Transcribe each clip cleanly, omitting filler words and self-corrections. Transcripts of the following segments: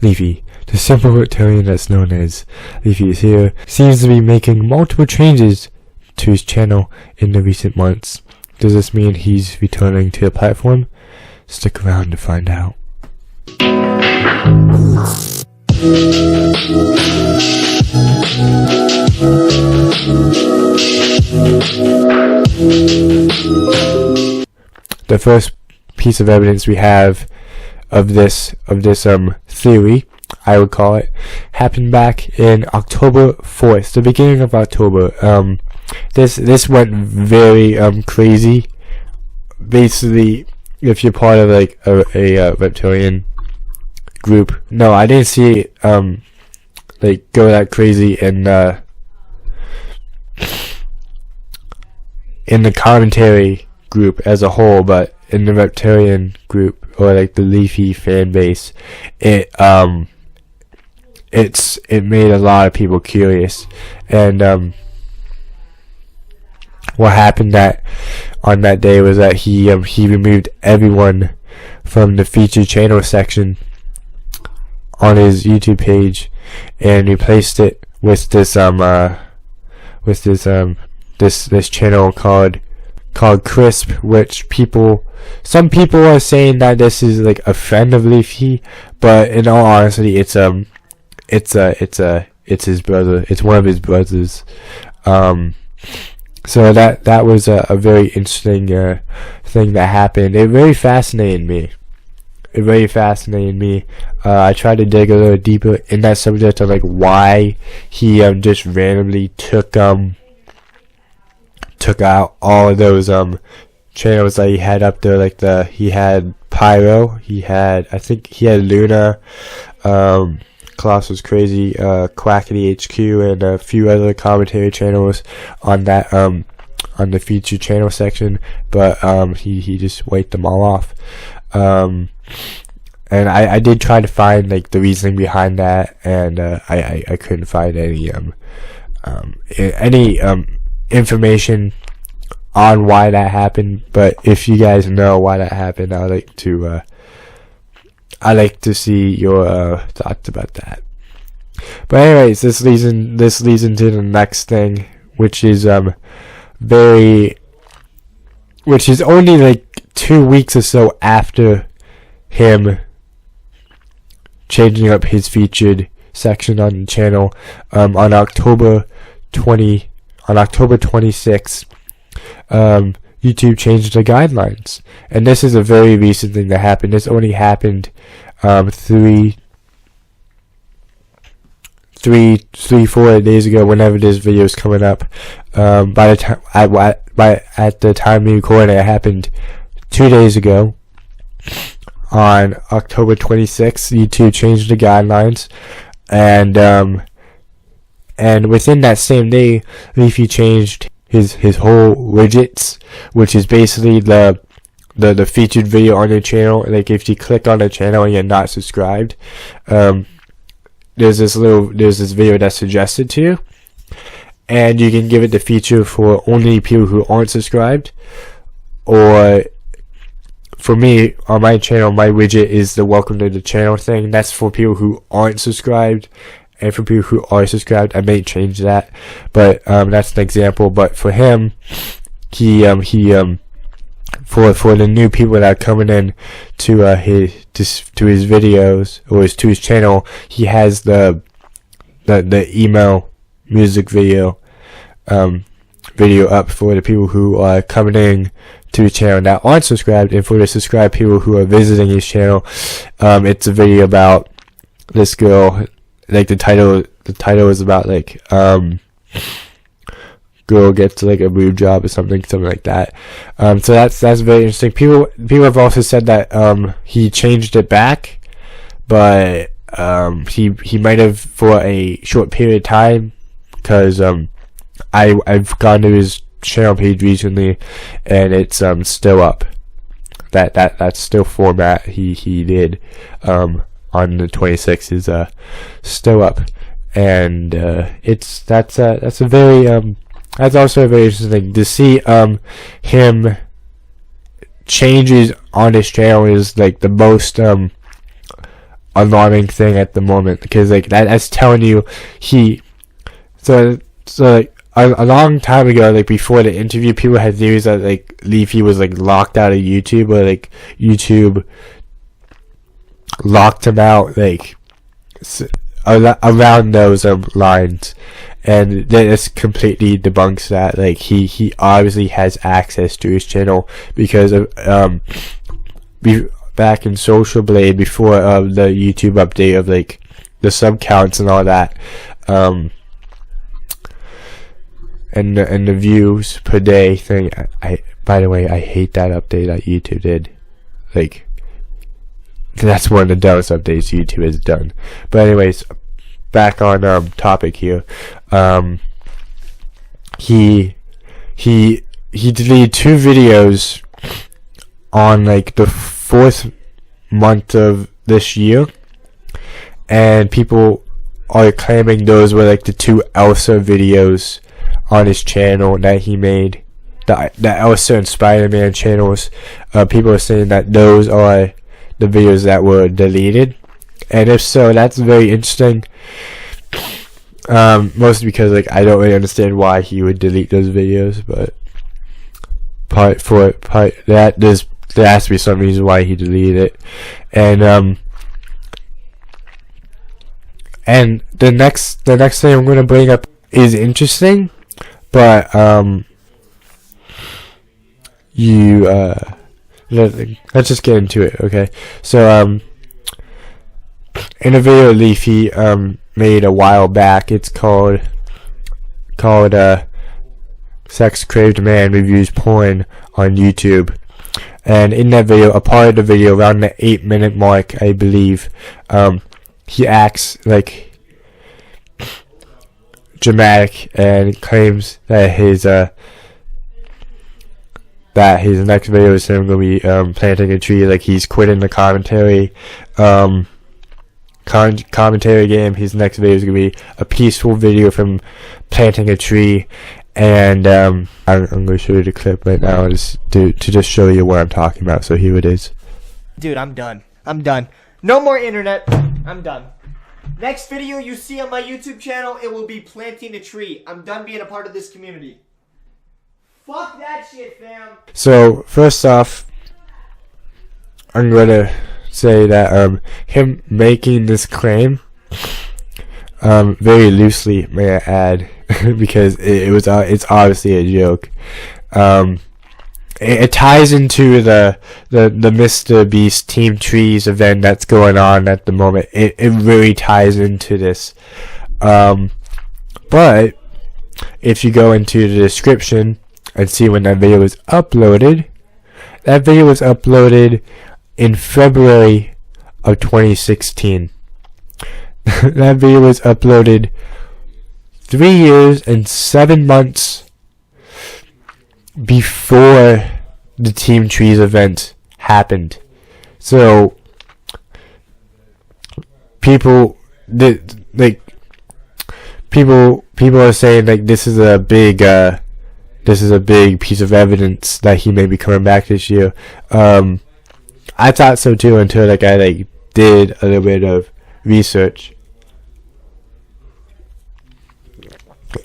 Leafy, the simple reptilian that's known as Leafy, is here. Seems to be making multiple changes to his channel in the recent months. Does this mean he's returning to the platform? Stick around to find out. The first piece of evidence we have of this theory, I would call it, happened back in October 4th, the beginning of October. This went very crazy. Basically, if you're part of like a reptilian group, no, I didn't see it like go that crazy in the commentary group as a whole, but in the reptilian group, or like the Leafy fan base, it made a lot of people curious. And what happened on that day was that he removed everyone from the featured channel section on his YouTube page and replaced it with this channel called Crisp, which some people are saying that this is like a friend of Leafy, but in all honesty, it's his brother. It's one of his brothers. So that was a very interesting thing that happened. It really fascinated me. I tried to dig a little deeper in that subject of like why he just randomly took out all of those channels that he had up there. Like he had Pyro, I think he had Luna, Klaus was crazy, Quackity HQ, and a few other commentary channels on that on the featured channel section, but he just wiped them all off. And I did try to find like the reasoning behind that, and I couldn't find any information on why that happened. But if you guys know why that happened, I'd like to see your thoughts about that. But anyways, this leads into the next thing, which is only like 2 weeks or so after him changing up his featured section on the channel. On October 26th, YouTube changed the guidelines, and this is a very recent thing that happened. This only happened 4 days ago, whenever this video is coming up. At the time we recorded, it happened 2 days ago. On October 26th, YouTube changed the guidelines, and within that same day, Leafy changed his whole widgets, which is basically the featured video on your channel. Like if you click on the channel and you're not subscribed, there's this video that's suggested to you, and you can give it the feature for only people who aren't subscribed. Or for me, on my channel, my widget is the welcome to the channel thing. That's for people who aren't subscribed, and for people who are subscribed, I may change that, but that's an example. But for him, for the new people that are coming in to his videos, or to his channel, he has the email music video up for the people who are coming in to the channel that aren't subscribed, and for the subscribed people who are visiting his channel, it's a video about this girl. Like the title is about like girl gets like a boob job or something like that. So that's very interesting. People have also said that he changed it back, but he might have for a short period of time, because I've gone to his channel page recently, and it's still up. That's still format he did on the 26th is still up, and that's also a very interesting thing to see. Him changes on his channel is like the most alarming thing at the moment, because like that's telling you so like a long time ago, like before the interview, people had theories that like Leafy was like locked out of YouTube, or like YouTube locked him out, like around those lines, and this completely debunks that. Like he obviously has access to his channel because of back in Social Blade, before the YouTube update of like the sub counts and all that, and the views per day thing. I by the way, I hate that update that YouTube did. Like, that's one of the dumbest updates YouTube has done. But anyways, back on topic here. He deleted 2 videos on like the 4th month of this year, and people are claiming those were like the 2 Elsa videos on his channel that he made, the Elsa and Spider-Man channels. People are saying that those are the videos that were deleted, and if so, that's very interesting. Mostly because like I don't really understand why he would delete those videos, but there has to be some reason why he deleted it. And the next thing I'm gonna bring up is interesting, but let's just get into it, okay? So in a video Leafy made a while back, it's called Sex Craved Man Reviews Porn on YouTube. And in that video, a part of the video, around the 8-minute mark, I believe, he acts like dramatic and claims that his next video is him gonna be planting a tree, like he's quitting the commentary game. His next video is gonna be a peaceful video from planting a tree. And I'm gonna show you the clip right now, just to just show you what I'm talking about. So here it is. Dude, I'm done. No more internet. I'm done. Next video you see on my YouTube channel, it will be planting a tree. I'm done being a part of this community. Fuck that shit, fam. So first off, I'm gonna say that him making this claim, very loosely, may I add, because it's obviously a joke. It ties into the Mr. Beast Team Trees event that's going on at the moment. It really ties into this. But if you go into the description and see when that video was uploaded, that video was uploaded in February of 2016. That video was uploaded 3 years and 7 months before the Team Trees event happened. So people are saying like this is a big piece of evidence that he may be coming back this year. I thought so too, until like I did a little bit of research,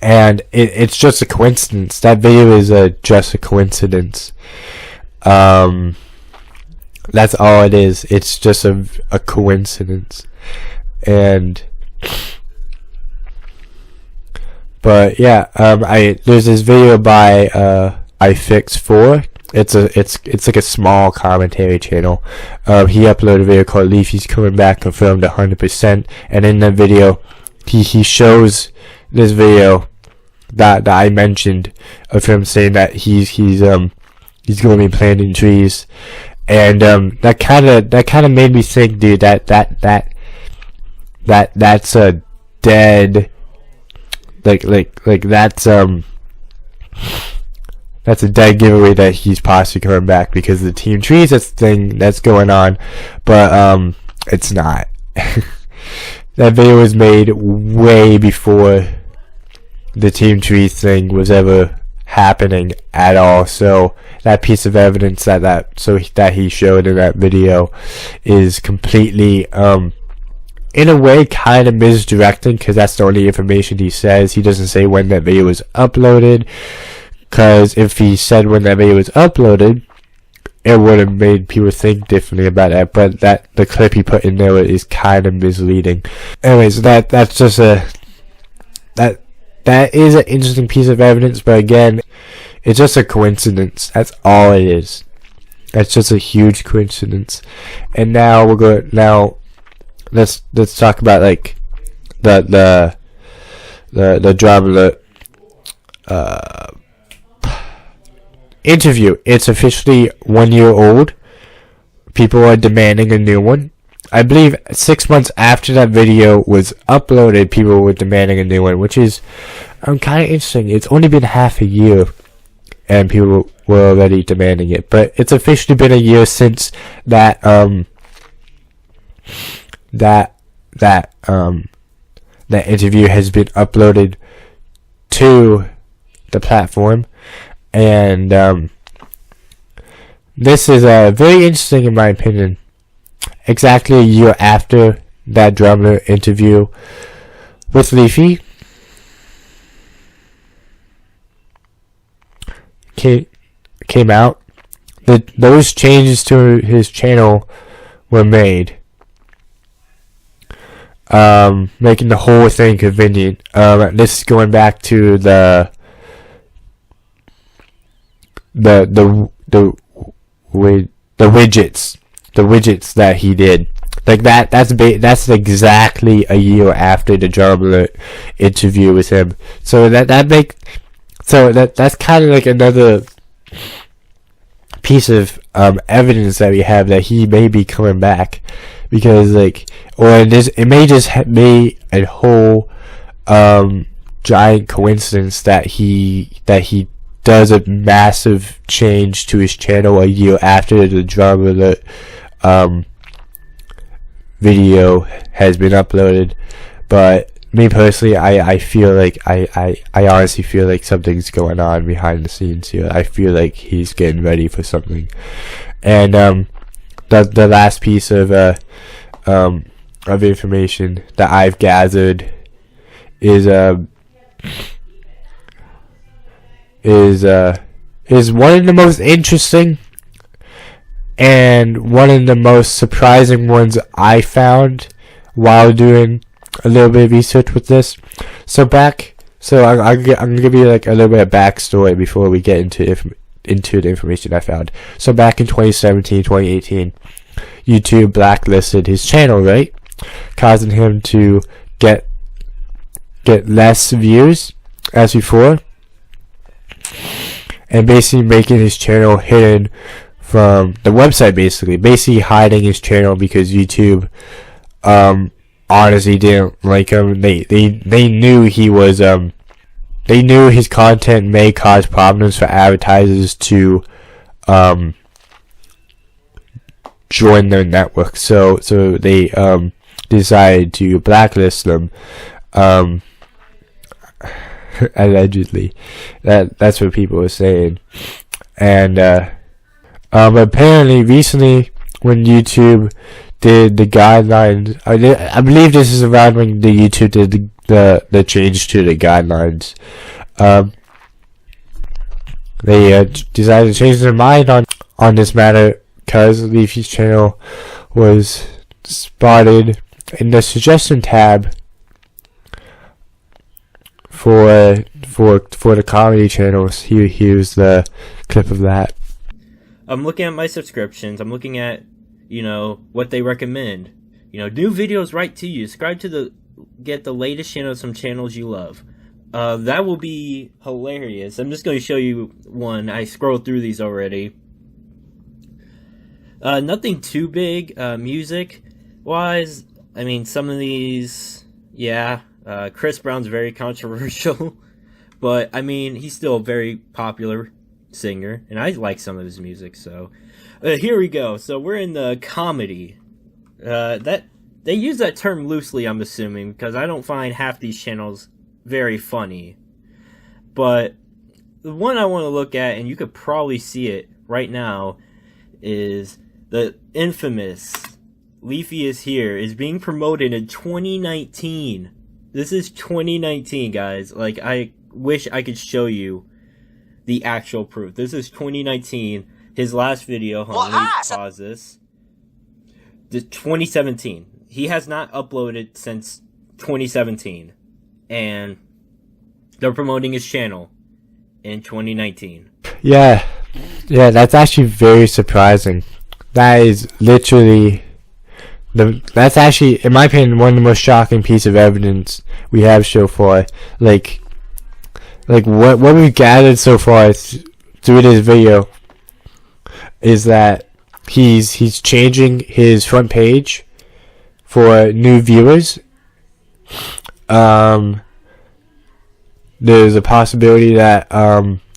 and it's just a coincidence. That video is just a coincidence. That's all it is. It's just a coincidence. But yeah, there's this video by iFix4. It's like a small commentary channel. He uploaded a video called Leafy's Coming Back Confirmed 100%, and in that video he shows this video that I mentioned of him saying that he's going to be planting trees, and that kind of made me think, dude, that's a dead, like that's a dead giveaway that he's possibly coming back, because the Team Trees, that's the thing that's going on, but it's not. That video was made way before the Team Trees thing was ever happening at all. So that piece of evidence that he showed in that video is completely in a way kind of misdirecting, because that's the only information he says. He doesn't say when that video was uploaded, because if he said when that video was uploaded, it would have made people think differently about it. But that the clip he put in there is kind of misleading. Anyways, that's just that is an interesting piece of evidence, but again, it's just a coincidence. That's all it is. That's just a huge coincidence. And now let's talk about like the drama interview. It's officially 1 year old. People are demanding a new one. I believe 6 months after that video was uploaded, people were demanding a new one, which is kind of interesting. It's only been half a year, and people were already demanding it. But it's officially been a year since that interview has been uploaded to the platform, and this is very interesting in my opinion. Exactly a year after that drummer interview with Leafy came out, those changes to his channel were made, making the whole thing convenient. This is going back to the widgets that he did. Like that's exactly a year after the drummer interview with him. So that's kind of like another piece of evidence that we have that he may be coming back, because it may just be a whole giant coincidence that he does a massive change to his channel a year after the drummer video has been uploaded. But me personally, I feel like I honestly feel like something's going on behind the scenes here. I feel like he's getting ready for something. And the last piece of information that I've gathered is one of the most interesting and one of the most surprising ones I found while doing a little bit of research with this. I'm gonna give you like a little bit of backstory before we get into the information I found. So back in 2017, 2018, YouTube blacklisted his channel, right, causing him to get less views as before, and basically making his channel hidden from the website, basically hiding his channel because YouTube honestly didn't like him. They knew he was they knew his content may cause problems for advertisers to join their network, so they decided to blacklist them, allegedly. That's what people were saying. And apparently recently, when YouTube did the guidelines, I believe this is around when the YouTube did the change to the guidelines, they decided to change their mind on this matter, because Leafy's channel was spotted in the suggestion tab for the comedy channels. Here's the clip of that. I'm looking at my subscriptions. I'm looking at, what they recommend. New videos right to you. Subscribe to get the latest channels from channels you love. That will be hilarious. I'm just going to show you one. I scrolled through these already. Nothing too big, music-wise. I mean, some of these, yeah. Chris Brown's very controversial. But, I mean, he's still a very popular singer, and I like some of his music, so here we go. So we're in the comedy. That they use that term loosely, I'm assuming, because I don't find half these channels very funny. But the one I want to look at, and you could probably see it right now, is the infamous Leafy is Here is being promoted in 2019. This is 2019, guys. Like, I wish I could show you the actual proof. This is 2019. His last video, hold on, let me pause this. 2017. He has not uploaded since 2017. And they're promoting his channel in 2019. Yeah, that's actually very surprising. That is literally that's actually, in my opinion, one of the most shocking piece of evidence we have so far. Like what we've gathered so far through this video is that he's changing his front page for new viewers. There's a possibility that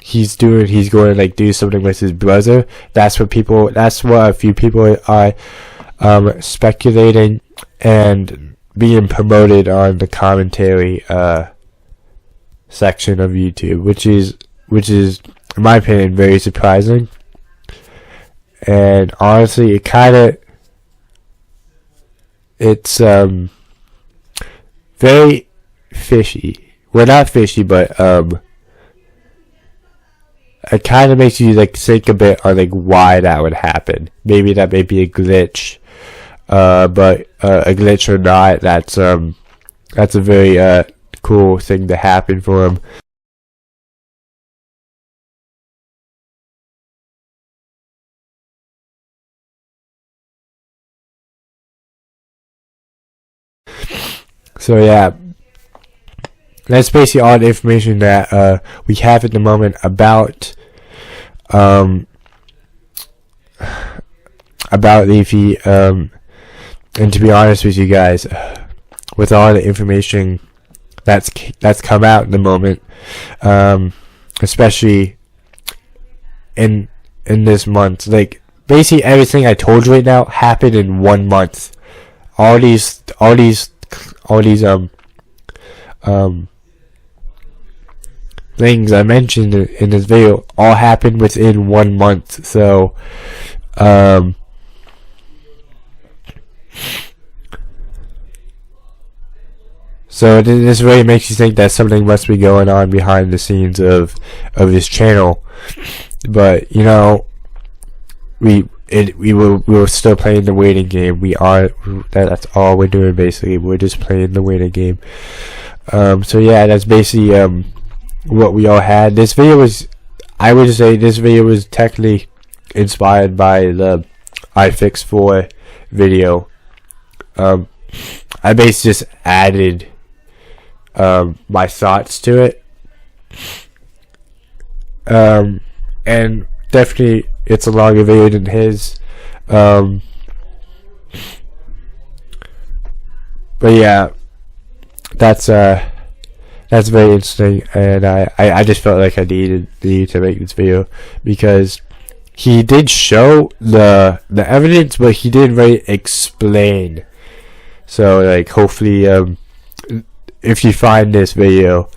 he's going to like do something with his brother. That's what a few people are speculating and being promoted on the commentary section of YouTube, which is in my opinion very surprising. And honestly, it's very fishy. Well, not fishy, but it kind of makes you like think a bit on like why that would happen. Maybe that may be a glitch, but a glitch or not, that's a very cool thing to happen for him. So yeah, that's basically all the information that we have at the moment about Leafy. And to be honest with you guys, with all the information that's come out at the moment, especially in this month, like basically everything I told you right now happened in 1 month. All these things I mentioned in this video all happened within 1 month. So this really makes you think that something must be going on behind the scenes of this channel. But you know, we were still playing the waiting game. That's all we're doing basically. We're just playing the waiting game. So yeah, that's basically what we all had. This video was technically inspired by the iFix4 video. I basically just added my thoughts to it. And definitely it's a longer video than his. But yeah, that's very interesting, and I just felt like I needed to make this video because he did show the evidence, but he didn't really explain. So like, hopefully, if you find this video,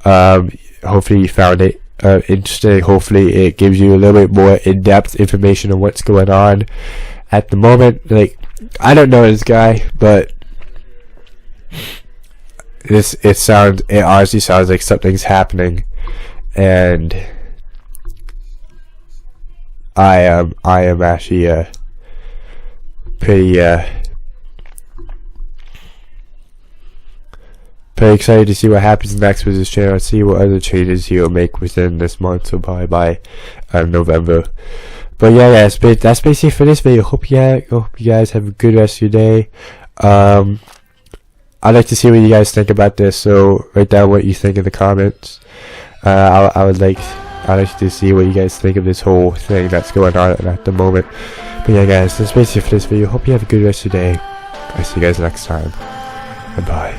hopefully you found it interesting. Hopefully it gives you a little bit more in-depth information on what's going on at the moment. Like, I don't know this guy, but it honestly sounds like something's happening, and I am actually pretty excited to see what happens next with this channel, and see what other changes he'll make within this month, so probably by November. But yeah, guys, that's basically for this video. Hope you guys have a good rest of your day. I'd like to see what you guys think about this, so write down what you think in the comments. I'd like to see what you guys think of this whole thing that's going on at the moment. But yeah, guys, that's basically for this video. Hope you have a good rest of your day. I'll see you guys next time. Bye.